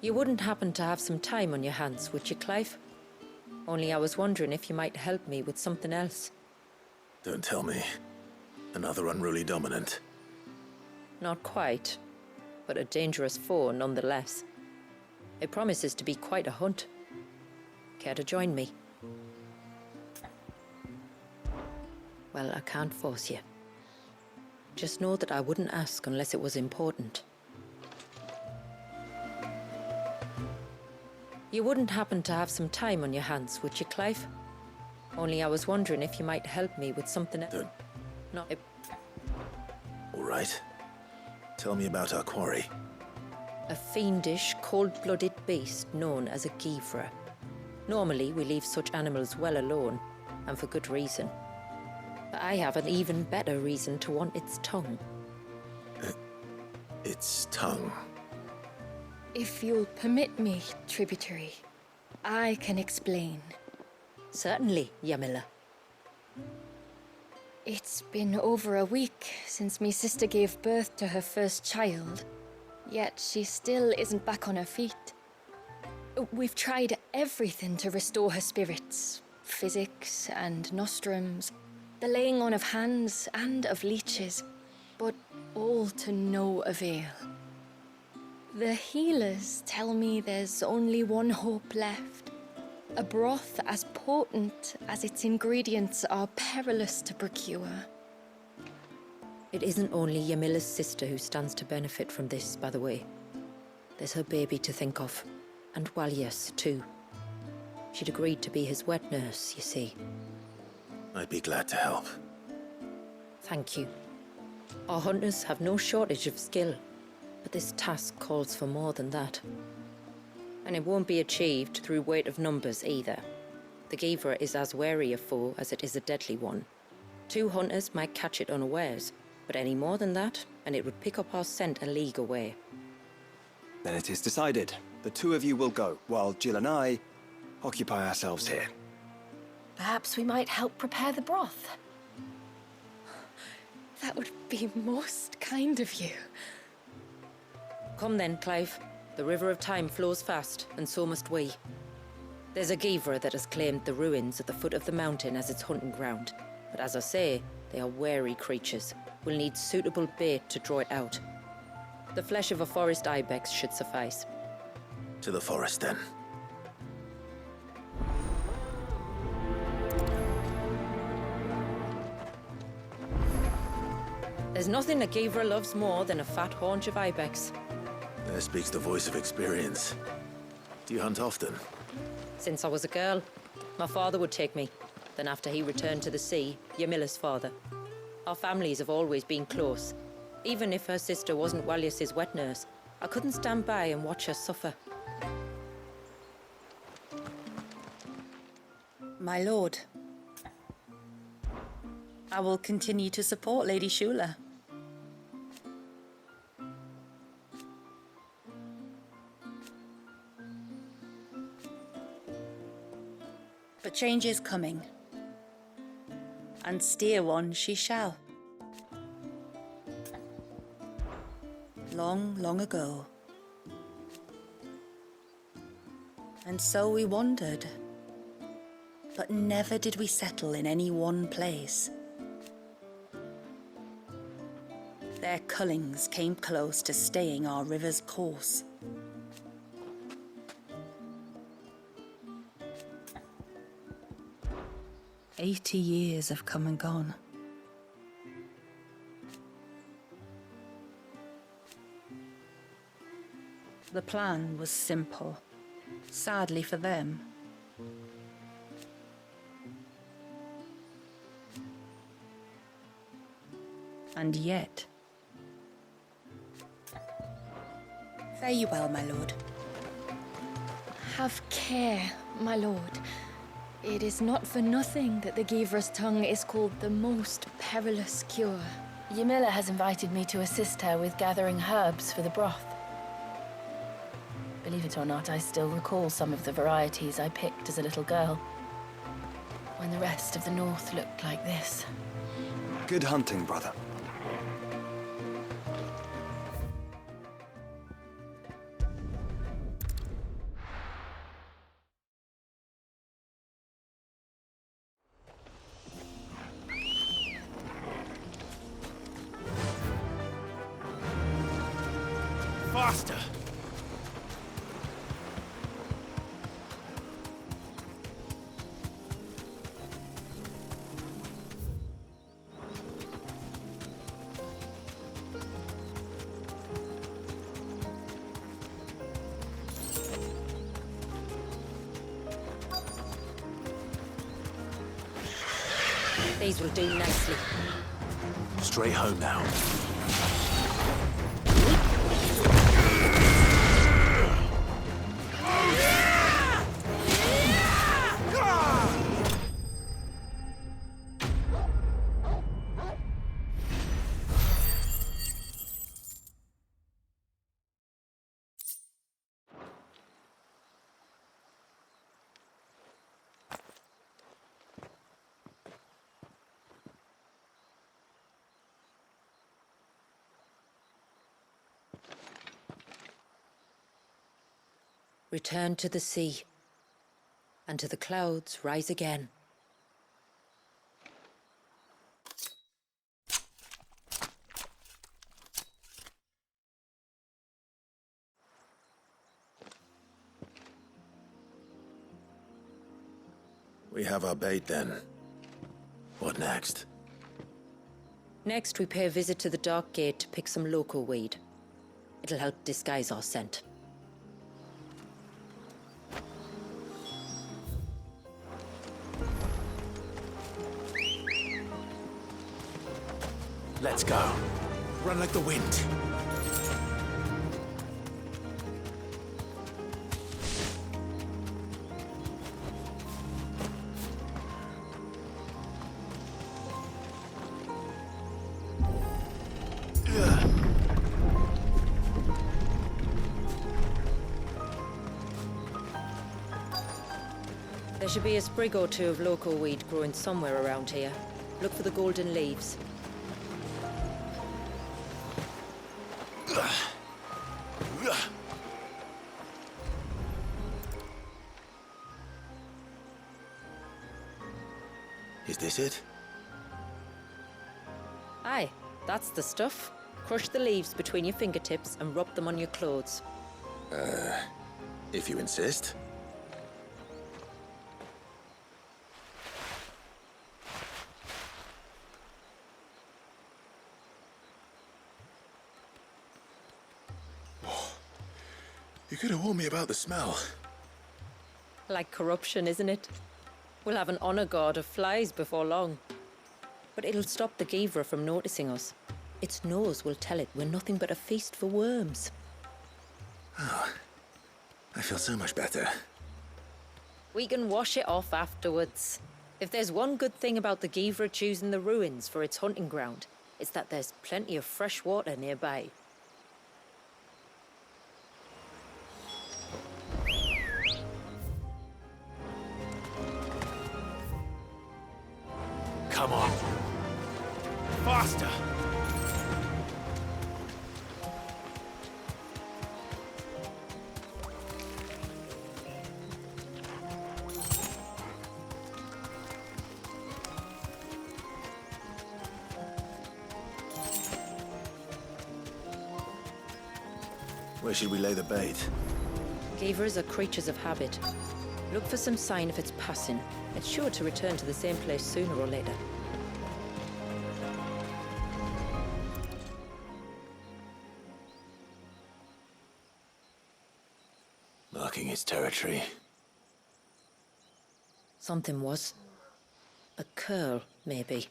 You wouldn't happen to have some time on your hands, would you, Clive? Only I was wondering if you might help me with something else. Don't tell me. Another unruly dominant. Not quite, but a dangerous foe nonetheless. It promises to be quite a hunt. Care to join me? Well, I can't force you. Just know that I wouldn't ask unless it was important. You wouldn't happen to have some time on your hands, would you, Clive? Only I was wondering if you might help me with something else. Not... All right. Tell me about our quarry. A fiendish, cold-blooded beast known as a Guivre. Normally, we leave such animals well alone, and for good reason. But I have an even better reason to want its tongue. Its tongue. If you'll permit me, tributary, I can explain. Certainly, Yamila. It's been over a week since me sister gave birth to her first child, yet she still isn't back on her feet. We've tried everything to restore her spirits. Physics and nostrums, the laying on of hands and of leeches, but all to no avail. The healers tell me there's only one hope left. A broth as potent as its ingredients are perilous to procure. It isn't only Yamila's sister who stands to benefit from this, by the way. There's her baby to think of, and Walias, too. She'd agreed to be his wet nurse, you see. I'd be glad to help. Thank you. Our hunters have no shortage of skill, but this task calls for more than that. And it won't be achieved through weight of numbers either. The Guivre is as wary a foe as it is a deadly one. 2 hunters might catch it unawares, but any more than that, and it would pick up our scent a league away. Then it is decided. The 2 of you will go, while Jill and I occupy ourselves here. Perhaps we might help prepare the broth. That would be most kind of you. Come then, Clive. The river of time flows fast, and so must we. There's a Guivre that has claimed the ruins at the foot of the mountain as its hunting ground. But as I say, they are wary creatures. We'll need suitable bait to draw it out. The flesh of a forest ibex should suffice. To the forest, then. There's nothing a Guivre loves more than a fat haunch of ibex. There speaks the voice of experience. Do you hunt often? Since I was a girl, my father would take me. Then after he returned to the sea, Yamila's father. Our families have always been close. Even if her sister wasn't Walias's wet nurse, I couldn't stand by and watch her suffer. My lord, I will continue to support Lady Shula. But change is coming, and steer one she shall. Long, long ago. And so we wandered, but never did we settle in any one place. Their cullings came close to staying our river's course. "80 years have come and gone. The plan was simple, sadly for them. And yet... Fare you well, my lord. Have care, my lord. It is not for nothing that the Guivre's tongue is called the most perilous cure. Yamila has invited me to assist her with gathering herbs for the broth. Believe it or not, I still recall some of the varieties I picked as a little girl, when the rest of the north looked like this. Good hunting, brother. Faster! These will do nicely. Straight home now. Return to the sea, and to the clouds rise again. We have our bait then. What next? Next, we pay a visit to the Dark Gate to pick some local weed. It'll help disguise our scent. Let's go. Run like the wind. There should be a sprig or two of local weed growing somewhere around here. Look for the golden leaves. Is this it? Aye, that's the stuff. Crush the leaves between your fingertips and rub them on your clothes. If you insist. You could have warned me about the smell. Like corruption, isn't it? We'll have an honor guard of flies before long. But it'll stop the Guivre from noticing us. Its nose will tell it we're nothing but a feast for worms. I feel so much better. We can wash it off afterwards. If there's one good thing about the Guivre choosing the ruins for its hunting ground, it's that there's plenty of fresh water nearby. Come on. Faster! Where should we lay the bait? Guivres are creatures of habit. Look for some sign if it's passing. It's sure to return to the same place sooner or later. Marking its territory. Something was. A curl, maybe.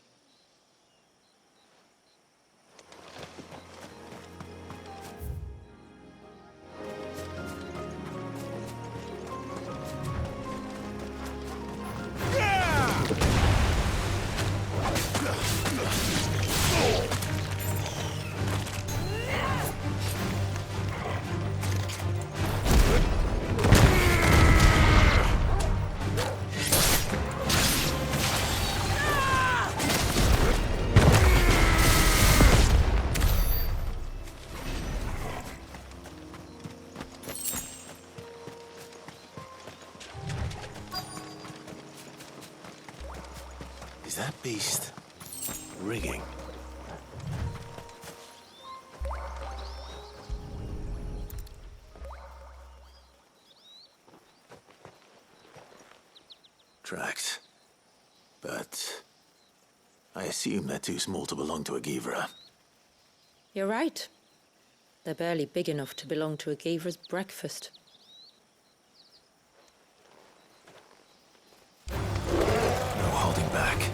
Is that beast rigging? Tracks. But I assume they're too small to belong to a Guivre. You're right. They're barely big enough to belong to a Guivre's breakfast. No holding back.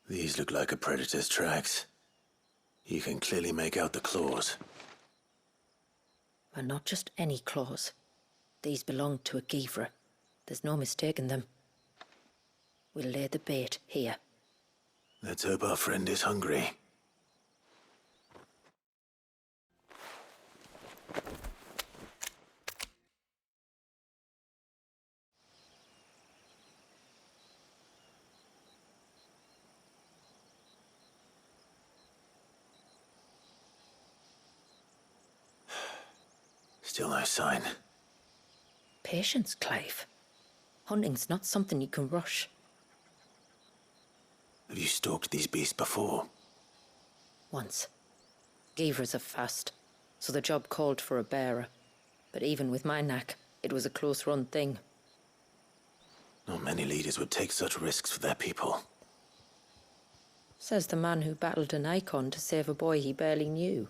These look like a predator's tracks. You can clearly make out the claws. And not just any claws. These belong to a Guivre. There's no mistaking them. We'll lay the bait here. Let's hope our friend is hungry. Still no sign. Patience, Clive. Hunting's not something you can rush. Have you stalked these beasts before? Once. Guivres are fast, so the job called for a bearer. But even with my knack, it was a close-run thing. Not many leaders would take such risks for their people. Says the man who battled an icon to save a boy he barely knew.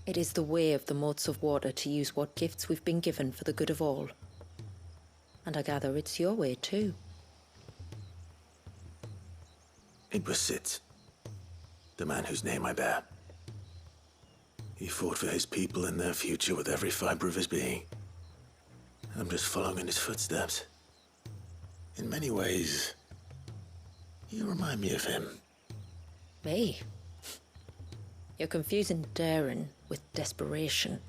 It is the way of the moats of water to use what gifts we've been given for the good of all. And I gather it's your way too. It was Sid, the man whose name I bear. He fought for his people and their future with every fiber of his being. I'm just following in his footsteps. In many ways, you remind me of him. Me? You're confusing daring with desperation.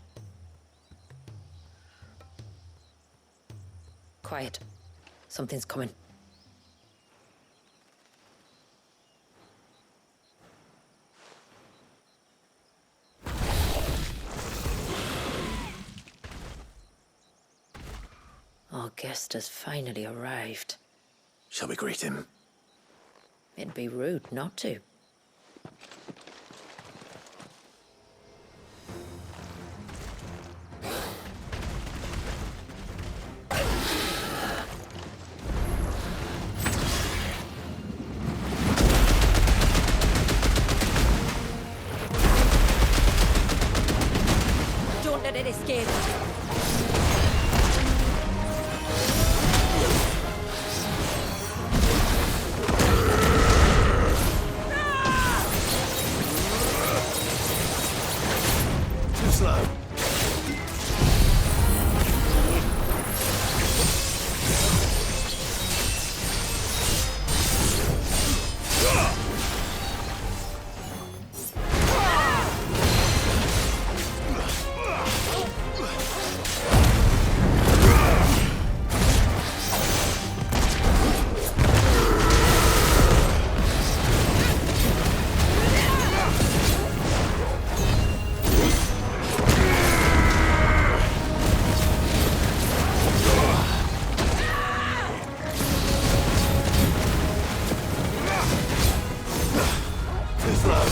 Quiet. Something's coming. Our guest has finally arrived. Shall we greet him? It'd be rude not to. Don't let it escape. Too slow. Too slow.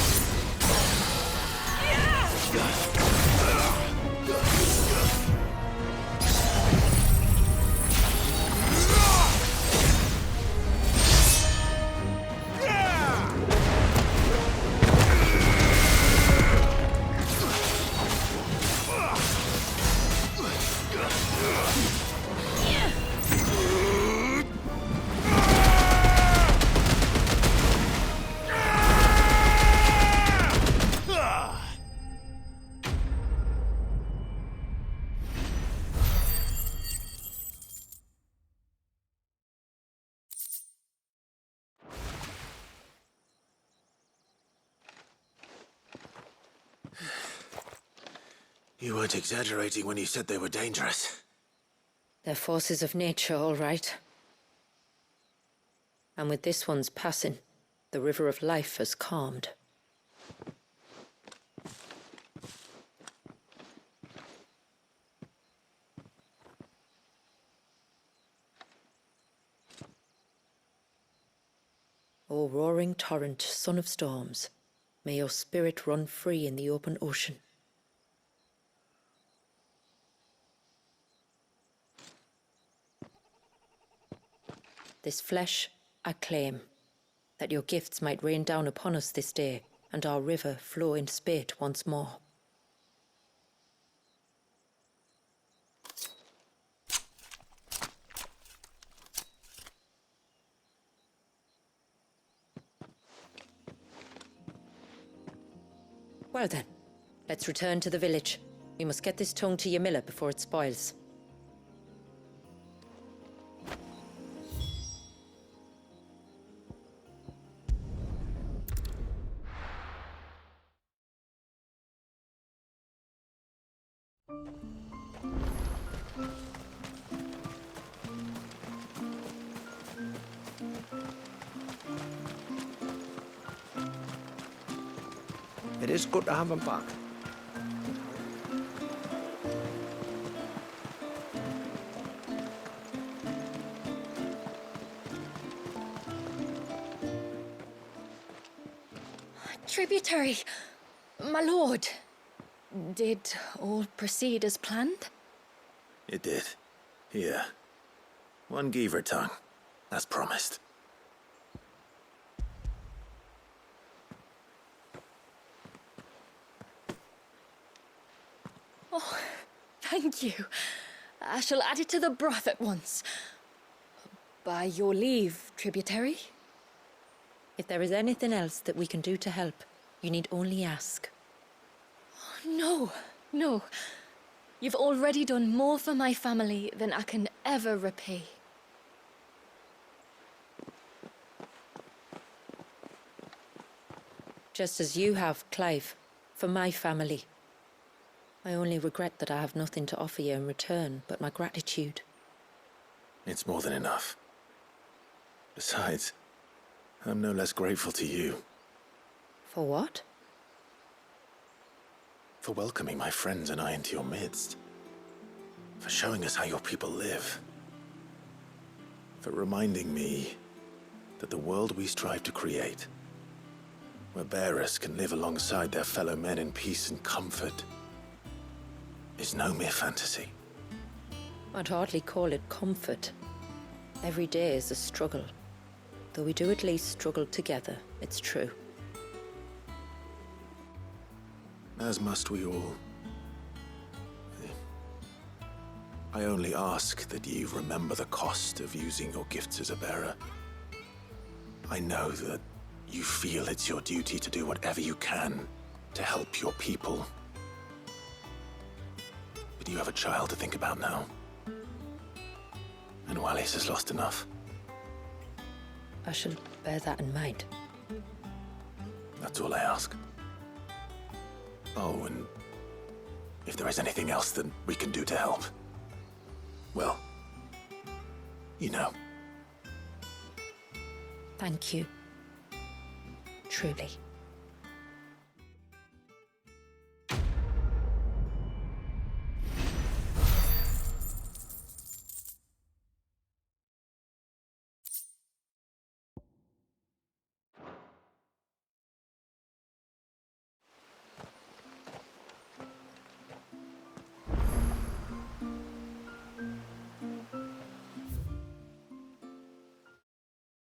You weren't exaggerating when you said they were dangerous. They're forces of nature, all right. And with this one's passing, the river of life has calmed. O roaring torrent, son of storms, may your spirit run free in the open ocean. This flesh I claim, that your gifts might rain down upon us this day, and our river flow in spate once more. Well then, let's return to the village. We must get this tongue to Ymilla before it spoils. It is good to have him back. Tributary, my lord. Did all proceed as planned? It did. Here. One Guivre tongue, as promised. Oh, thank you. I shall add it to the broth at once. By your leave, tributary. If there is anything else that we can do to help, you need only ask. No, no. You've already done more for my family than I can ever repay. Just as you have, Clive, for my family. I only regret that I have nothing to offer you in return but my gratitude. It's more than enough. Besides, I'm no less grateful to you. For what? For welcoming my friends and I into your midst. For showing us how your people live. For reminding me that the world we strive to create, where bearers can live alongside their fellow men in peace and comfort, is no mere fantasy. I'd hardly call it comfort. Every day is a struggle. Though we do at least struggle together, it's true. As must we all. I only ask that you remember the cost of using your gifts as a bearer. I know that you feel it's your duty to do whatever you can to help your people. But you have a child to think about now. And Wallis has lost enough. I shall bear that in mind. That's all I ask. Oh, and if there is anything else that we can do to help, well, you know. Thank you. Truly.